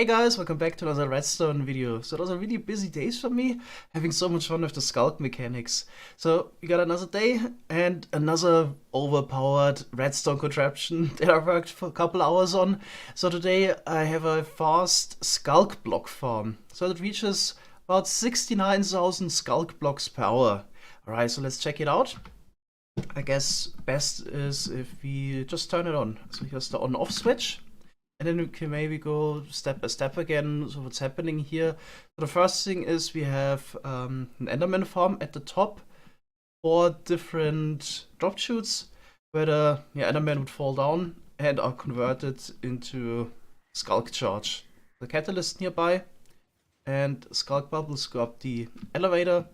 Hey guys, welcome back to another Redstone video. So those are really busy days for me, having so much fun with the Sculk mechanics. So we got another day and another overpowered Redstone contraption that I worked for a couple hours on. So today I have a fast Sculk block farm. So it reaches about 69,000 Sculk blocks per hour. Alright, so let's check it out. I guess best is if we just turn it on. So here's the on-off switch. And then we can maybe go step by step again. So what's happening here? So the first thing is we have an Enderman Farm at the top. 4 different drop chutes where the Enderman would fall down and are converted into Sculk charge. The catalyst nearby and Sculk bubbles go up the elevator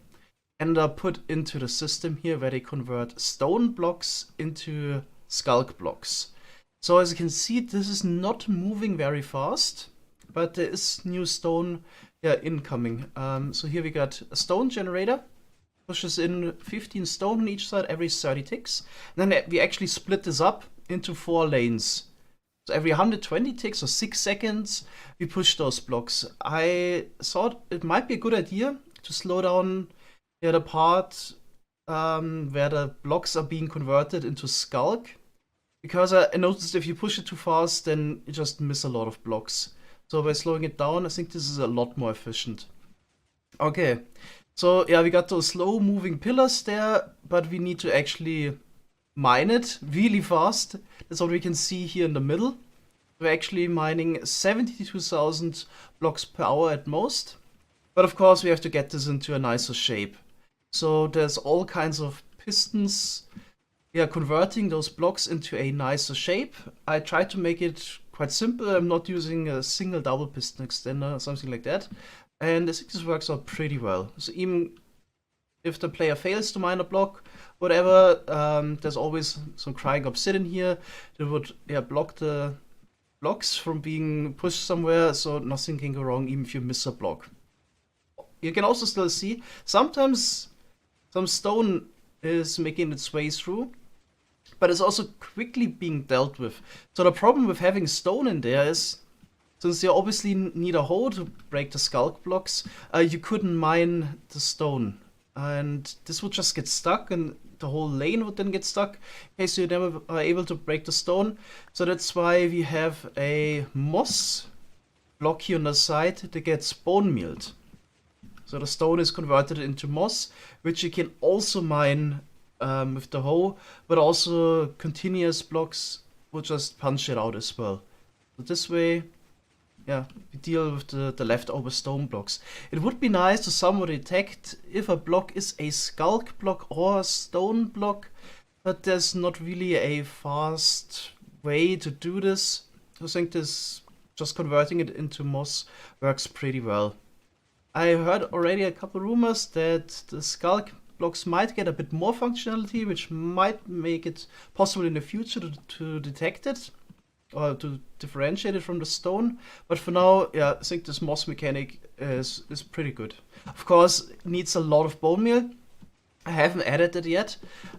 and are put into the system here where they convert stone blocks into Sculk blocks. So as you can see, this is not moving very fast, but there is new stone incoming. So here we got a stone generator, pushes in 15 stone on each side every 30 ticks. And then we actually split this up into 4 lanes. So every 120 ticks or 6 seconds, we push those blocks. I thought it might be a good idea to slow down the part where the blocks are being converted into Sculk. Because I noticed if you push it too fast, then you just miss a lot of blocks. So by slowing it down, I think this is a lot more efficient. Okay, so yeah, we got those slow moving pillars there, but we need to actually mine it really fast. That's what we can see here in the middle. We're actually mining 72,000 blocks per hour at most. But of course, we have to get this into a nicer shape. So there's all kinds of pistons. Converting those blocks into a nicer shape. I tried to make it quite simple. I'm not using a single double piston extender or something like that. And I think this works out pretty well. So even if the player fails to mine a block, whatever, there's always some crying obsidian here that would block the blocks from being pushed somewhere, so nothing can go wrong even if you miss a block. You can also still see sometimes some stone is making its way through, but it's also quickly being dealt with. So the problem with having stone in there is, since you obviously need a hole to break the Sculk blocks, you couldn't mine the stone. And this would just get stuck, and the whole lane would then get stuck in case you never are able to break the stone. So that's why we have a moss block here on the side that gets bone mealed. So the stone is converted into moss, which you can also mine with the hoe, but also continuous blocks will just punch it out as well. So this way, we deal with the leftover stone blocks. It would be nice to somehow detect if a block is a Sculk block or a stone block, but there's not really a fast way to do this. I think this, just converting it into moss, works pretty well. I heard already a couple rumors that the Sculk blocks might get a bit more functionality, which might make it possible in the future to detect it or to differentiate it from the stone. But for now, I think this moss mechanic is pretty good. Of course, it needs a lot of bone meal. I haven't added it yet.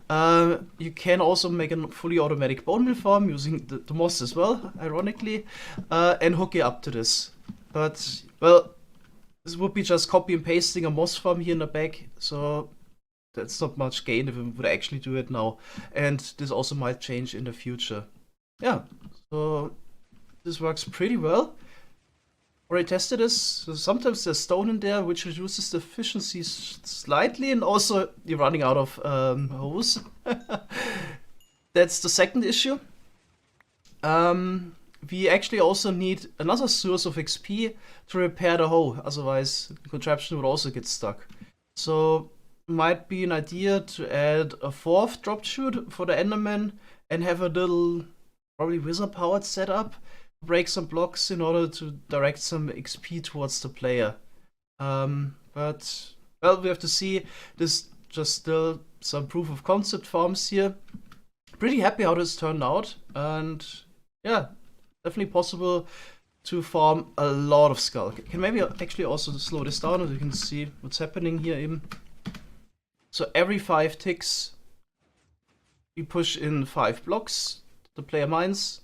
You can also make a fully automatic bone meal farm using the moss as well, ironically, and hook it up to this. But, well, this would be just copy and pasting a moss farm here in the back, so that's not much gain if we would actually do it now. And this also might change in the future. Yeah, so this works pretty well. Already tested this. So sometimes there's stone in there, which reduces the efficiency slightly, and also you're running out of hose. That's the second issue. We actually also need another source of XP to repair the hoe, otherwise the contraption would also get stuck. So might be an idea to add a 4th drop chute for the Enderman and have a little, probably wizard powered setup, break some blocks in order to direct some XP towards the player. But, well, we have to see. This just still some proof of concept farms here. Pretty happy how this turned out, and yeah, definitely possible to farm a lot of Sculk. I can maybe actually also slow this down so you can see what's happening here even. So every 5 ticks, we push in 5 blocks, the player mines,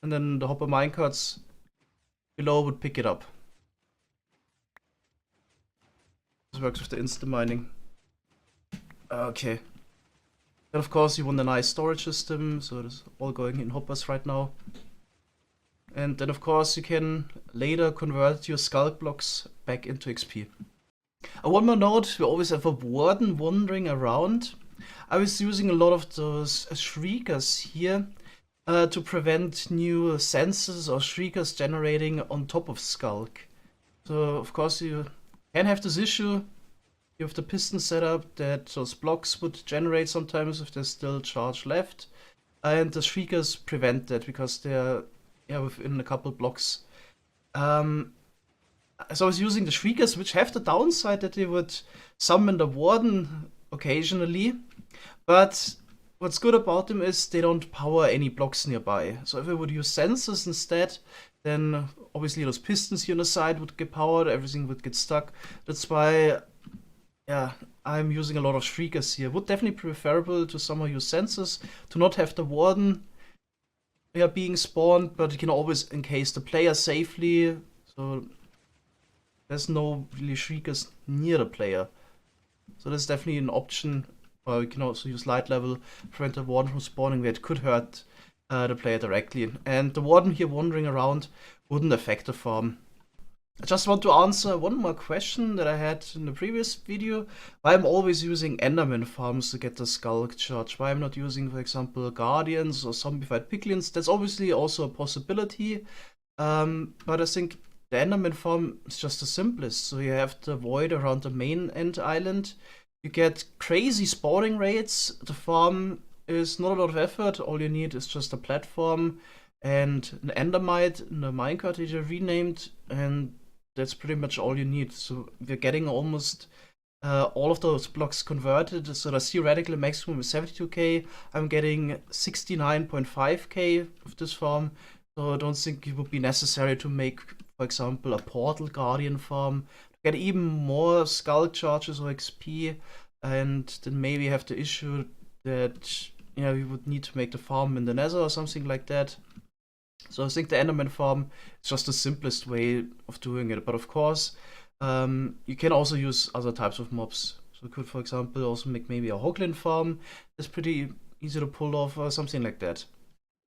and then the hopper minecarts below would pick it up. This works with the instant mining. Okay. And of course you want a nice storage system, so it's all going in hoppers right now. And then of course you can later convert your Sculk blocks back into XP. One more note, we always have a Warden wandering around. I was using a lot of those shriekers here to prevent new sensors or shriekers generating on top of Sculk. So of course you can have this issue. You have the piston setup that those blocks would generate sometimes if there's still charge left. And the shriekers prevent that because they're within a couple blocks. So I was using the shriekers, which have the downside that they would summon the Warden occasionally. But what's good about them is they don't power any blocks nearby. So if I would use sensors instead, then obviously those pistons here on the side would get powered, everything would get stuck. That's why, yeah, I'm using a lot of shriekers here. Would definitely be preferable to somehow use sensors, to not have the Warden being spawned, but you can always encase the player safely. So there's no really shriekers near the player. So that's definitely an option. Or you can also use light level, prevent the Warden from spawning where it could hurt the player directly. And the Warden here wandering around wouldn't affect the farm. I just want to answer one more question that I had in the previous video. Why I'm always using Enderman Farms to get the Sculk charge. Why I'm not using, for example, Guardians or Zombified Piglins. That's obviously also a possibility. But I think the Enderman Farm is just the simplest. So you have the void around the main end island. You get crazy spawning rates. The farm is not a lot of effort. All you need is just a platform and an endermite in the minecart that you renamed, and that's pretty much all you need. So we're getting almost all of those blocks converted. So the theoretical maximum is 72k. I'm getting 69.5k with this farm. So I don't think it would be necessary to make, for example, a Portal Guardian farm to get even more Sculk charges or XP, and then maybe have the issue that we would need to make the farm in the Nether or something like that. So I think the Enderman farm is just the simplest way of doing it. But of course, you can also use other types of mobs. So you could, for example, also make maybe a Hoglin farm. It's pretty easy to pull off or something like that.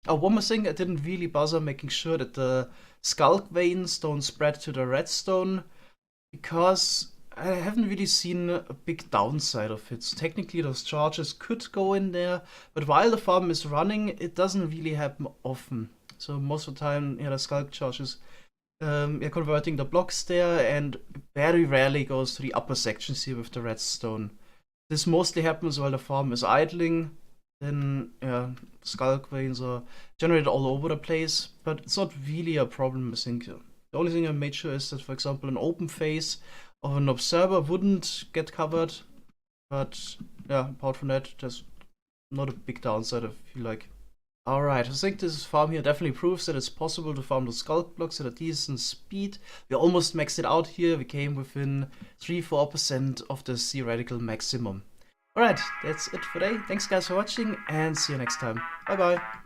Oh, one more thing, I didn't really bother making sure that the Sculk veins don't spread to the Redstone, because I haven't really seen a big downside of it. So technically those charges could go in there, but while the farm is running, it doesn't really happen often. So most of the time, the Sculk charges are converting the blocks there, and very rarely goes to the upper sections here with the Redstone. This mostly happens while the farm is idling. Then Sculk veins are generated all over the place, but it's not really a problem, I think. The only thing I made sure is that, for example, an open phase of an observer wouldn't get covered. But yeah, apart from that, there's not a big downside, I feel like. Alright, I think this farm here definitely proves that it's possible to farm the Sculk blocks at a decent speed. We almost maxed it out here. We came within 3-4% of the theoretical maximum. Alright, that's it for today. Thanks guys for watching, and see you next time. Bye bye.